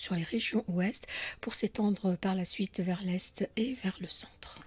sur les régions ouest pour s'étendre par la suite vers l'est et vers le centre.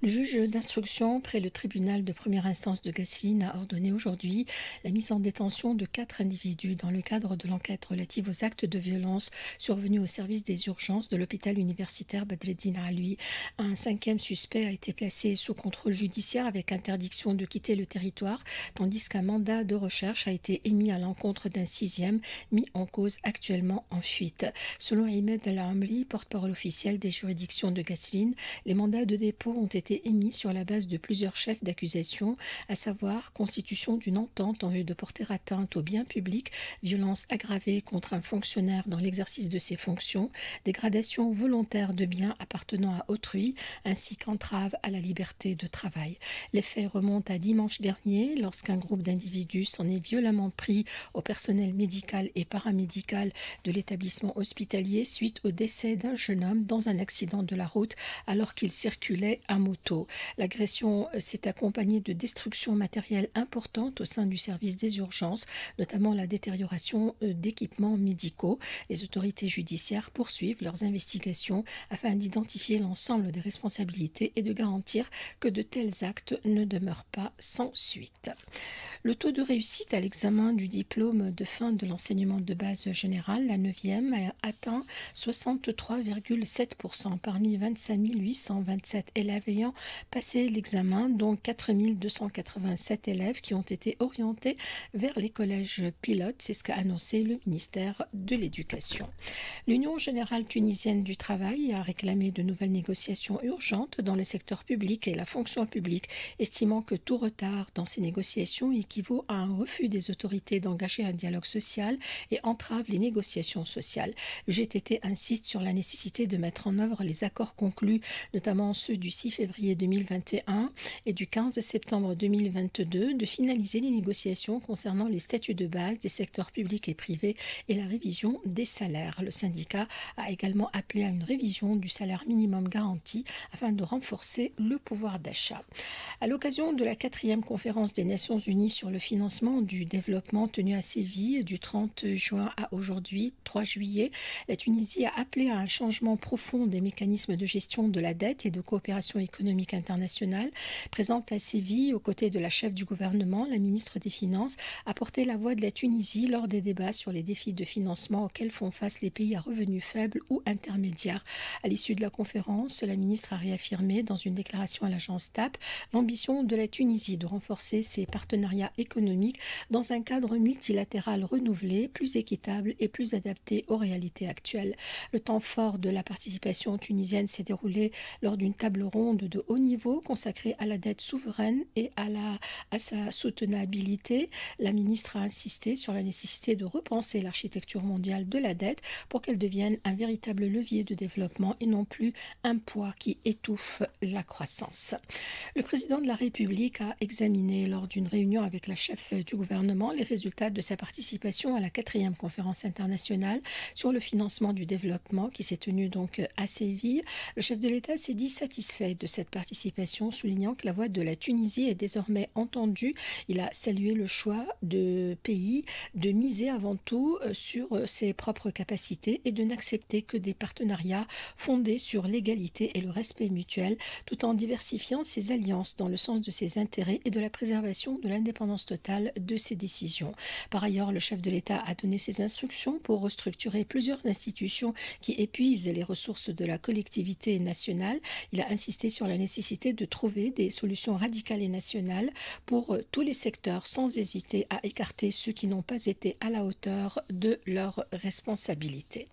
Le juge d'instruction près le tribunal de première instance de Gassine a ordonné aujourd'hui la mise en détention de 4 individus dans le cadre de l'enquête relative aux actes de violence survenus au service des urgences de l'hôpital universitaire Badreddine Alui. Un 5e suspect a été placé sous contrôle judiciaire avec interdiction de quitter le territoire, tandis qu'un mandat de recherche a été émis à l'encontre d'un 6e mis en cause actuellement en fuite. Selon Ahmed El Amri, porte-parole officiel des juridictions de Gassine, les mandats de dépôt ont été émis sur la base de plusieurs chefs d'accusation, à savoir constitution d'une entente en vue de porter atteinte au bien public, violence aggravée contre un fonctionnaire dans l'exercice de ses fonctions, dégradation volontaire de biens appartenant à autrui, ainsi qu'entrave à la liberté de travail. Les faits remontent à dimanche dernier, lorsqu'un groupe d'individus s'en est violemment pris au personnel médical et paramédical de l'établissement hospitalier suite au décès d'un jeune homme dans un accident de la route alors qu'il circulait à moto. L'agression s'est accompagnée de destructions matérielles importantes au sein du service des urgences, notamment la détérioration d'équipements médicaux. Les autorités judiciaires poursuivent leurs investigations afin d'identifier l'ensemble des responsabilités et de garantir que de tels actes ne demeurent pas sans suite. Le taux de réussite à l'examen du diplôme de fin de l'enseignement de base général, la 9e, a atteint 63,7% parmi 25 827 élèves ayant passé l'examen, dont 4 287 élèves qui ont été orientés vers les collèges pilotes. C'est ce qu'a annoncé le ministère de l'Éducation. L'Union générale tunisienne du travail a réclamé de nouvelles négociations urgentes dans le secteur public et la fonction publique, estimant que tout retard dans ces négociations équivaut à un refus des autorités d'engager un dialogue social et entrave les négociations sociales. Le GTT insiste sur la nécessité de mettre en œuvre les accords conclus, notamment ceux du 6 février 2021 et du 15 septembre 2022, de finaliser les négociations concernant les statuts de base des secteurs publics et privés et la révision des salaires. Le syndicat a également appelé à une révision du salaire minimum garanti afin de renforcer le pouvoir d'achat. À l'occasion de la 4e conférence des Nations Unies sur le financement du développement tenue à Séville du 30 juin à aujourd'hui, 3 juillet, la Tunisie a appelé à un changement profond des mécanismes de gestion de la dette et de coopération économique internationale. Présente à Séville, aux côtés de la chef du gouvernement, la ministre des Finances a porté la voix de la Tunisie lors des débats sur les défis de financement auxquels font face les pays à revenus faibles ou intermédiaires. À l'issue de la conférence, la ministre a réaffirmé dans une déclaration à l'agence TAP l'ambition de la Tunisie de renforcer ses partenariats économiques dans un cadre multilatéral renouvelé, plus équitable et plus adapté aux réalités actuelles. Le temps fort de la participation tunisienne s'est déroulé lors d'une table ronde de haut niveau consacrée à la dette souveraine et à sa soutenabilité. La ministre a insisté sur la nécessité de repenser l'architecture mondiale de la dette pour qu'elle devienne un véritable levier de développement et non plus un poids qui étouffe la croissance. Le président de la République a examiné lors d'une réunion avec la chef du gouvernement les résultats de sa participation à la 4e conférence internationale sur le financement du développement qui s'est tenue donc à Séville. Le chef de l'État s'est dit satisfait de cette participation, soulignant que la voix de la Tunisie est désormais entendue. Il a salué le choix de pays de miser avant tout sur ses propres capacités et de n'accepter que des partenariats fondés sur l'égalité et le respect mutuel, tout en diversifiant ses alliances dans le sens de ses intérêts et de la préservation de l'indépendance totale de ses décisions. Par ailleurs, le chef de l'État a donné ses instructions pour restructurer plusieurs institutions qui épuisent les ressources de la collectivité nationale. Il a insisté sur la nécessité de trouver des solutions radicales et nationales pour tous les secteurs sans hésiter à écarter ceux qui n'ont pas été à la hauteur de leurs responsabilités.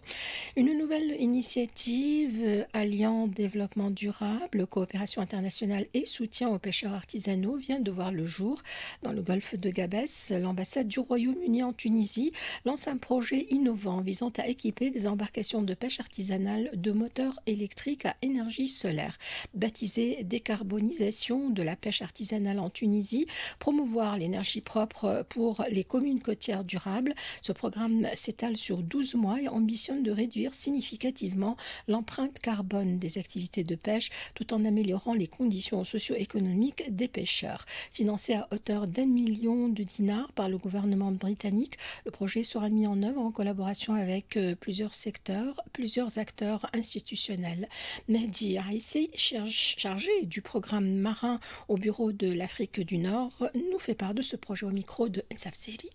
Une nouvelle initiative alliant développement durable, coopération internationale et soutien aux pêcheurs artisanaux vient de voir le jour. Dans le golfe de Gabès, l'ambassade du Royaume-Uni en Tunisie lance un projet innovant visant à équiper des embarcations de pêche artisanale de moteurs électriques à énergie solaire. Baptisé visée décarbonisation de la pêche artisanale en Tunisie, promouvoir l'énergie propre pour les communes côtières durables. Ce programme s'étale sur 12 mois et ambitionne de réduire significativement l'empreinte carbone des activités de pêche tout en améliorant les conditions socio-économiques des pêcheurs. Financé à hauteur d'1 million de dinars par le gouvernement britannique, le projet sera mis en œuvre en collaboration avec plusieurs secteurs, plusieurs acteurs institutionnels. Mehdi Aissi, chargé du programme marin au bureau de l'Afrique du Nord, nous fait part de ce projet au micro de Ensaf Seri.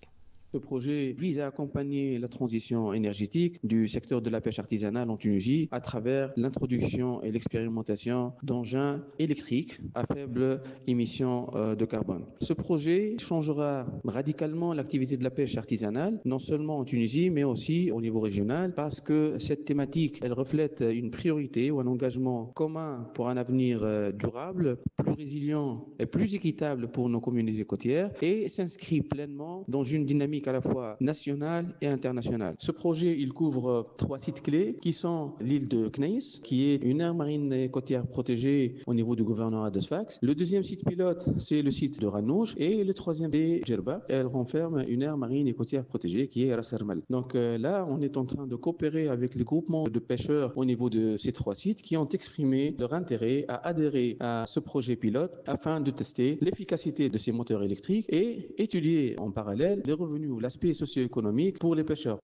Ce projet vise à accompagner la transition énergétique du secteur de la pêche artisanale en Tunisie à travers l'introduction et l'expérimentation d'engins électriques à faible émission de carbone. Ce projet changera radicalement l'activité de la pêche artisanale, non seulement en Tunisie, mais aussi au niveau régional, parce que cette thématique, elle reflète une priorité ou un engagement commun pour un avenir durable, plus résilient et plus équitable pour nos communautés côtières et s'inscrit pleinement dans une dynamique à la fois nationale et internationale. Ce projet, il couvre 3 sites clés qui sont l'île de Kneis, qui est une aire marine et côtière protégée au niveau du gouvernorat de Sfax. Le deuxième site pilote, c'est le site de Ranouch et le troisième est Djerba. Elle renferme une aire marine et côtière protégée qui est Ras Armal. Donc là, on est en train de coopérer avec les groupements de pêcheurs au niveau de ces 3 sites qui ont exprimé leur intérêt à adhérer à ce projet pilote afin de tester l'efficacité de ces moteurs électriques et étudier en parallèle les revenus ou l'aspect socio-économique pour les pêcheurs.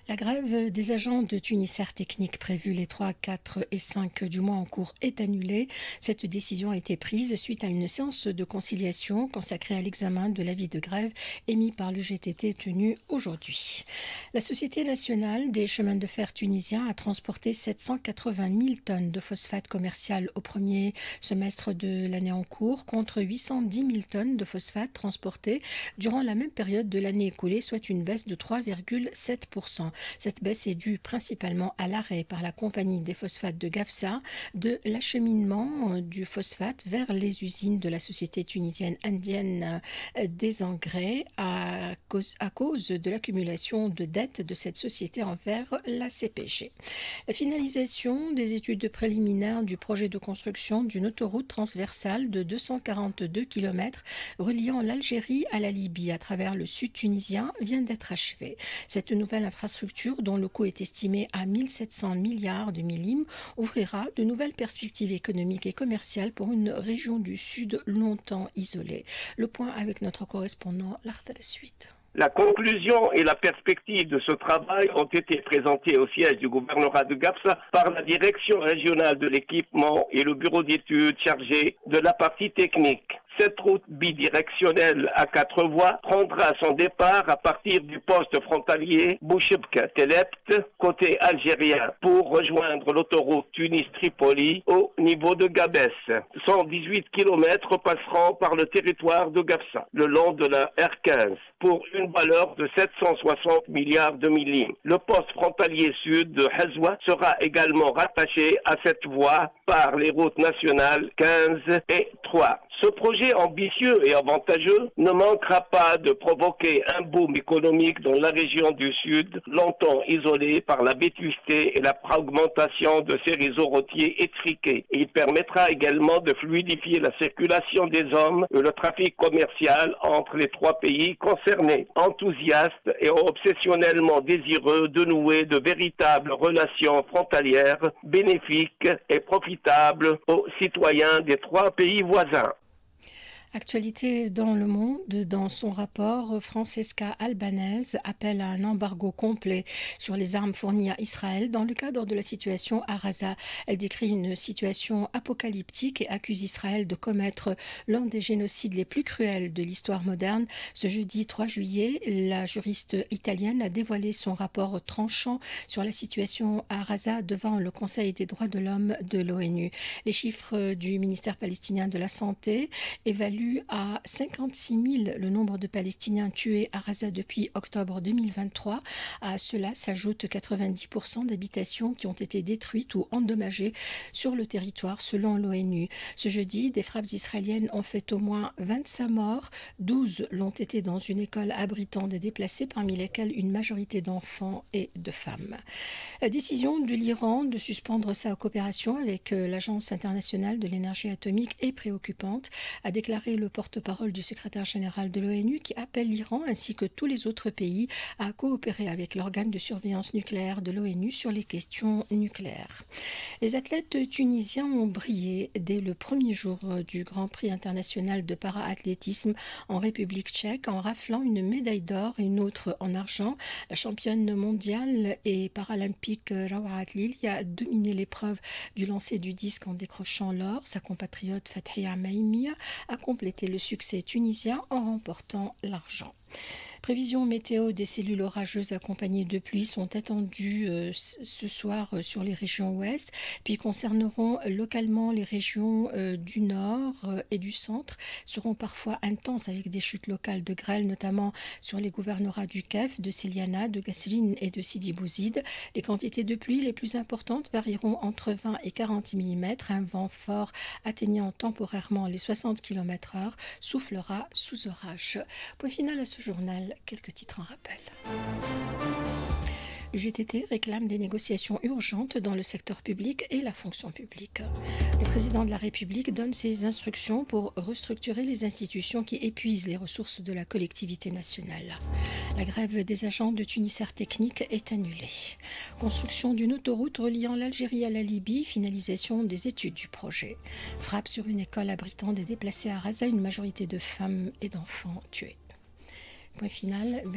La grève des agents de Tunisair Technique prévue les 3, 4 et 5 du mois en cours est annulée. Cette décision a été prise suite à une séance de conciliation consacrée à l'examen de l'avis de grève émis par le GTT tenu aujourd'hui. La Société nationale des chemins de fer tunisiens a transporté 780 000 tonnes de phosphate commercial au premier semestre de l'année en cours contre 810 000 tonnes de phosphate transportées durant la même période de l'année écoulée, soit une baisse de 3,7%. Cette baisse est due principalement à l'arrêt par la compagnie des phosphates de Gafsa de l'acheminement du phosphate vers les usines de la société tunisienne indienne des engrais à cause de l'accumulation de dettes de cette société envers la CPG. La finalisation des études préliminaires du projet de construction d'une autoroute transversale de 242 km reliant l'Algérie à la Libye à travers le sud tunisien vient d'être achevée. Cette nouvelle infrastructure, dont le coût est estimé à 1700 milliards de millim, ouvrira de nouvelles perspectives économiques et commerciales pour une région du Sud longtemps isolée. Le point avec notre correspondant, Larta la suite. La conclusion et la perspective de ce travail ont été présentées au siège du gouvernorat de Gafsa par la direction régionale de l'équipement et le bureau d'études chargé de la partie technique. Cette route bidirectionnelle à 4 voies prendra son départ à partir du poste frontalier Bouchebka-Telept, côté algérien, pour rejoindre l'autoroute Tunis-Tripoli au niveau de Gabès. 118 km passeront par le territoire de Gafsa, le long de la R15, pour une valeur de 760 milliards de millim. Le poste frontalier sud de Hazwa sera également rattaché à cette voie par les routes nationales 15 et 3. Ce projet ambitieux et avantageux ne manquera pas de provoquer un boom économique dans la région du Sud, longtemps isolée par la vétusté et la fragmentation de ses réseaux routiers étriqués. Il permettra également de fluidifier la circulation des hommes et le trafic commercial entre les 3 pays concernés, enthousiastes et obsessionnellement désireux de nouer de véritables relations frontalières bénéfiques et profitables aux citoyens des 3 pays voisins. Actualité dans le monde, dans son rapport, Francesca Albanese appelle à un embargo complet sur les armes fournies à Israël dans le cadre de la situation à Gaza. Elle décrit une situation apocalyptique et accuse Israël de commettre l'un des génocides les plus cruels de l'histoire moderne. Ce jeudi 3 juillet, la juriste italienne a dévoilé son rapport tranchant sur la situation à Gaza devant le Conseil des droits de l'homme de l'ONU. Les chiffres du ministère palestinien de la Santé évaluent évalue à 56 000 le nombre de Palestiniens tués à Gaza depuis octobre 2023. À cela s'ajoutent 90% d'habitations qui ont été détruites ou endommagées sur le territoire selon l'ONU. Ce jeudi, des frappes israéliennes ont fait au moins 25 morts. 12 l'ont été dans une école abritant des déplacés, parmi lesquels une majorité d'enfants et de femmes. La décision de l'Iran de suspendre sa coopération avec l'Agence internationale de l'énergie atomique est préoccupante, a déclaré le porte-parole du secrétaire général de l'ONU qui appelle l'Iran ainsi que tous les autres pays à coopérer avec l'organe de surveillance nucléaire de l'ONU sur les questions nucléaires. Les athlètes tunisiens ont brillé dès le premier jour du Grand Prix international de para-athlétisme en République tchèque en raflant une médaille d'or et une autre en argent. La championne mondiale et paralympique Rawa Atlil a dominé l'épreuve du lancer du disque en décrochant l'or. Sa compatriote Fathia Maïmia a complété le succès tunisien en remportant l'argent. Prévision météo, des cellules orageuses accompagnées de pluie sont attendues ce soir sur les régions ouest, puis concerneront localement les régions du nord et du centre, seront parfois intenses avec des chutes locales de grêle, notamment sur les gouvernorats du Kef, de Seliana, de Gasserine et de Sidi Bouzid. Les quantités de pluie les plus importantes varieront entre 20 et 40 mm. Un vent fort atteignant temporairement les 60 km/h soufflera sous orage. Point final à ce journal. Quelques titres en rappel. Le GTT réclame des négociations urgentes dans le secteur public et la fonction publique. Le président de la République donne ses instructions pour restructurer les institutions qui épuisent les ressources de la collectivité nationale. La grève des agents de Tunisair Technique est annulée. Construction d'une autoroute reliant l'Algérie à la Libye, finalisation des études du projet. Frappe sur une école abritant des déplacés à Gaza, une majorité de femmes et d'enfants tués. Point final. Merci.